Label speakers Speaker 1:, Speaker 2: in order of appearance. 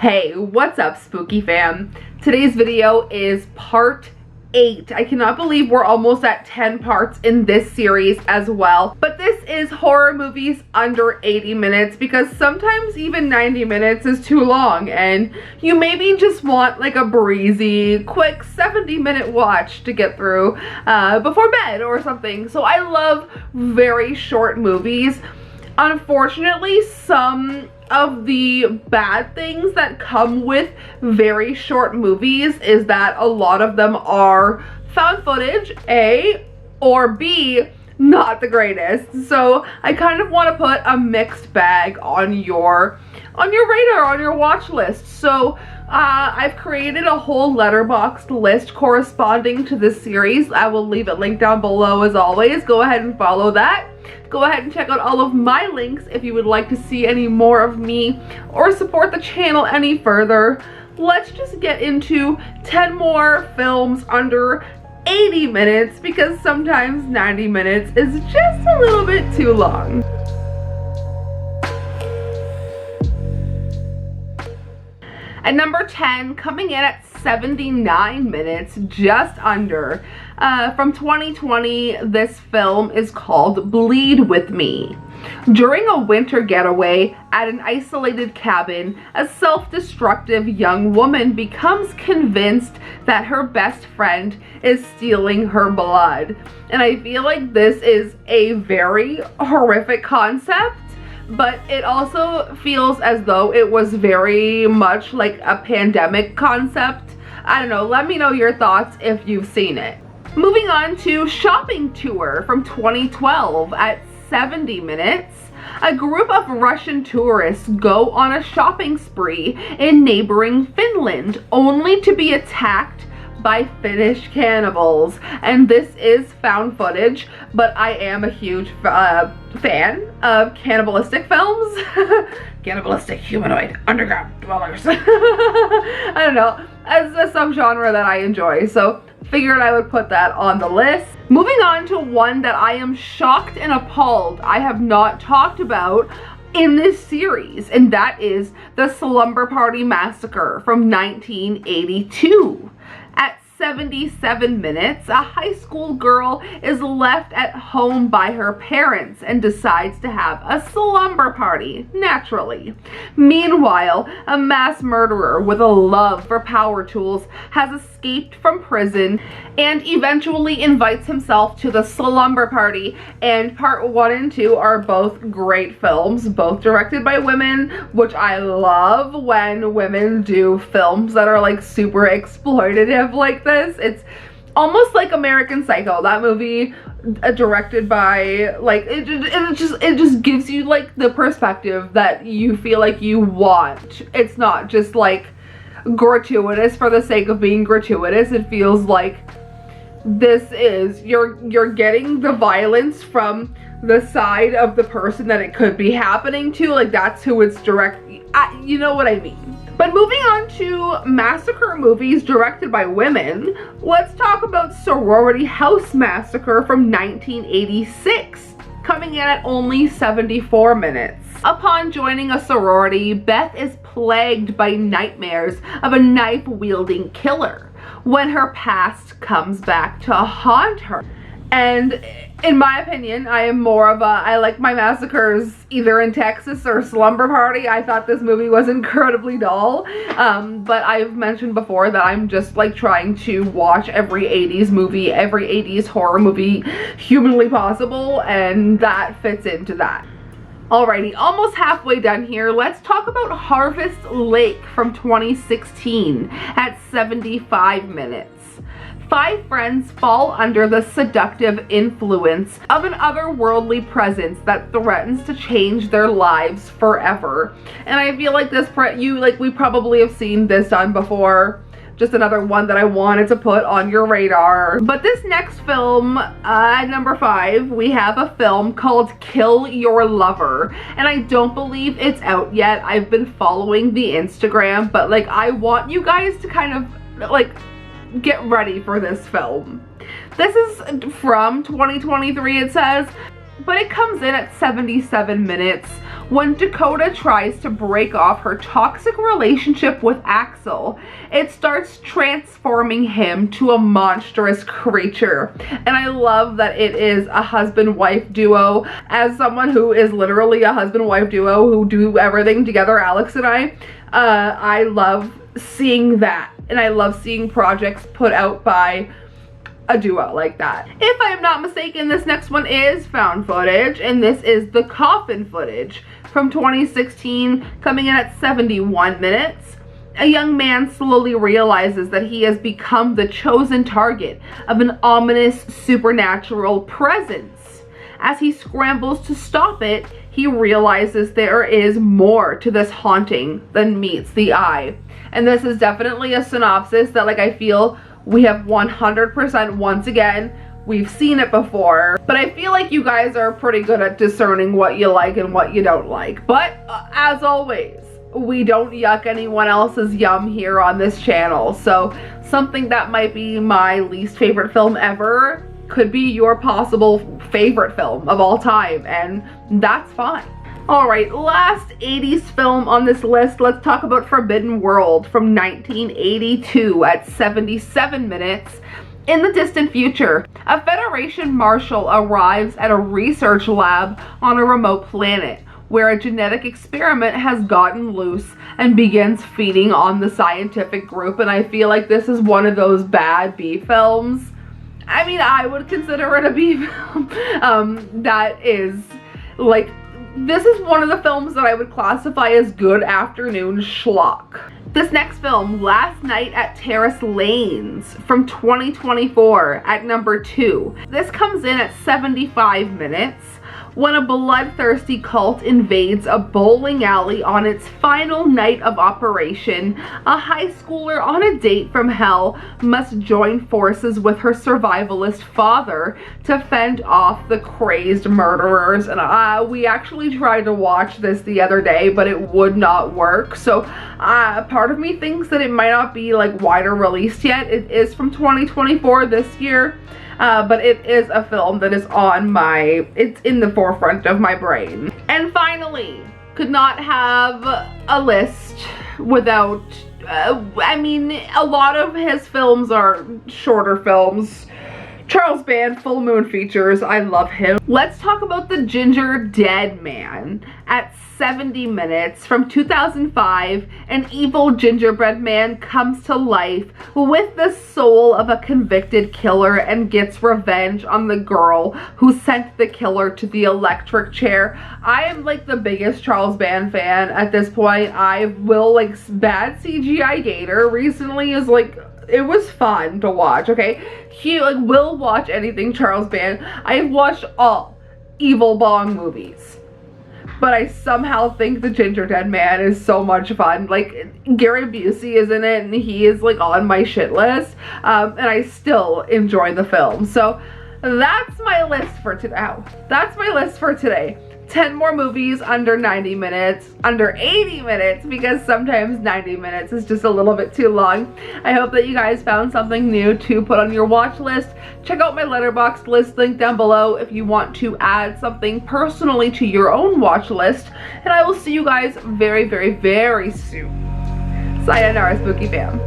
Speaker 1: Hey, what's up, spooky fam? Today's video is part 8. I cannot believe we're almost at 10 parts in this series as well. But this is horror movies under 80 minutes because sometimes even 90 minutes is too long and you maybe just want like a breezy, quick 70-minute watch to get through before bed or something. So I love very short movies. Unfortunately, some of the bad things that come with very short movies is that a lot of them are found footage, A, or B, not the greatest. So I kind of want to put a mixed bag on your radar, on your watch list. So I've created a whole Letterboxd list corresponding to this series. I will leave it linked down below as always. Go ahead and follow that. Go ahead and check out all of my links if you would like to see any more of me or support the channel any further. Let's just get into 10 more films under 80 minutes because sometimes 90 minutes is just a little bit too long. At number 10, coming in at 79 minutes, just under, from 2020, this film is called Bleed With Me. During a winter getaway at an isolated cabin, a self-destructive young woman becomes convinced that her best friend is stealing her blood. And I feel like this is a very horrific concept, but it also feels as though it was very much like a pandemic concept. I don't know, let me know your thoughts if you've seen it. Moving on to Shopping Tour from 2012 at 70 minutes. A group of Russian tourists go on a shopping spree in neighboring Finland, only to be attacked by Finnish cannibals. And this is found footage, but I am a huge fan of cannibalistic films. Cannibalistic humanoid underground dwellers. I don't know, as a subgenre that I enjoy, so figured I would put that on the list. Moving on to one that I am shocked and appalled I have not talked about in this series, and that is the Slumber Party Massacre from 1982. At 77 minutes, a high school girl is left at home by her parents and decides to have a slumber party, naturally. Meanwhile, a mass murderer with a love for power tools has escaped from prison and eventually invites himself to the slumber party. And part 1 and 2 are both great films, both directed by women, which I love when women do films that are like super exploitative like this. It's almost like American Psycho, that movie directed by, like, it just gives you like the perspective that you feel like you want. It's not just like gratuitous for the sake of being gratuitous. It feels like this is, you're getting the violence from the side of the person that it could be happening to. Like, that's who it's you know what I mean. But moving on to massacre movies directed by women, let's talk about Sorority House Massacre from 1986, coming in at only 74 minutes. Upon joining a sorority, Beth is plagued by nightmares of a knife-wielding killer when her past comes back to haunt her. And in my opinion, I am more of I like my massacres either in Texas or Slumber Party. I thought this movie was incredibly dull, but I've mentioned before that I'm just like trying to watch every 80s movie, every 80s horror movie humanly possible, and that fits into that. Alrighty, almost halfway done here. Let's talk about Harvest Lake from 2016 at 75 minutes. 5 friends fall under the seductive influence of an otherworldly presence that threatens to change their lives forever. And I feel like this we probably have seen this done before. Just another one that I wanted to put on your radar. But this next film, at number 5, we have a film called Kill Your Lover. And I don't believe it's out yet. I've been following the Instagram, but like I want you guys to kind of like get ready for this film. This is from 2023, it says. but it comes in at 77 minutes when Dakota tries to break off her toxic relationship with Axel. It starts transforming him to a monstrous creature. And I love that it is a husband-wife duo. As someone who is literally a husband-wife duo who do everything together, Alex and I love seeing that. And I love seeing projects put out by a duo like that. If I am not mistaken, this next one is found footage, and this is The Coffin footage from 2016, coming in at 71 minutes. A young man slowly realizes that he has become the chosen target of an ominous supernatural presence. As he scrambles to stop it, he realizes there is more to this haunting than meets the eye. And this is definitely a synopsis that, like, I feel we have 100% once again. We've seen it before, but I feel like you guys are pretty good at discerning what you like and what you don't like. But as always, we don't yuck anyone else's yum here on this channel. So something that might be my least favorite film ever could be your possible favorite film of all time, and that's fine. Alright, last 80s film on this list, let's talk about Forbidden World from 1982 at 77 minutes. In the distant future, a Federation marshal arrives at a research lab on a remote planet where a genetic experiment has gotten loose and begins feeding on the scientific group. And I feel like this is one of those bad B films. I mean, I would consider it a B film. That is like, this is one of the films that I would classify as good afternoon schlock. This next film, Last Night at Terrace Lanes from 2024 at number 2. This comes in at 75 minutes. When a bloodthirsty cult invades a bowling alley on its final night of operation, a high schooler on a date from hell must join forces with her survivalist father to fend off the crazed murderers. And we actually tried to watch this the other day, but it would not work. So part of me thinks that it might not be like wider released yet. It is from 2024 this year. But it is a film that is it's in the forefront of my brain. And finally, could not have a list without, I mean, a lot of his films are shorter films. Charles Band, Full Moon Features, I love him. Let's talk about The Ginger Dead Man. At 70 minutes from 2005, an evil gingerbread man comes to life with the soul of a convicted killer and gets revenge on the girl who sent the killer to the electric chair. I am like the biggest Charles Band fan at this point. I will, like, bad CGI Gator recently is like, it was fun to watch, okay? He like will watch anything Charles Band. I've watched all Evil Bong movies, but I somehow think The Ginger Dead Man is so much fun. Like, Gary Busey is in it, and he is like on my shit list, and I still enjoy the film. So that's my list for today. That's my list for today. 10 more movies under 90 minutes, under 80 minutes, because sometimes 90 minutes is just a little bit too long. I hope that you guys found something new to put on your watch list. Check out my Letterboxd list link down below if you want to add something personally to your own watch list. And I will see you guys very, very, very soon. Sayonara, Spooky Fam.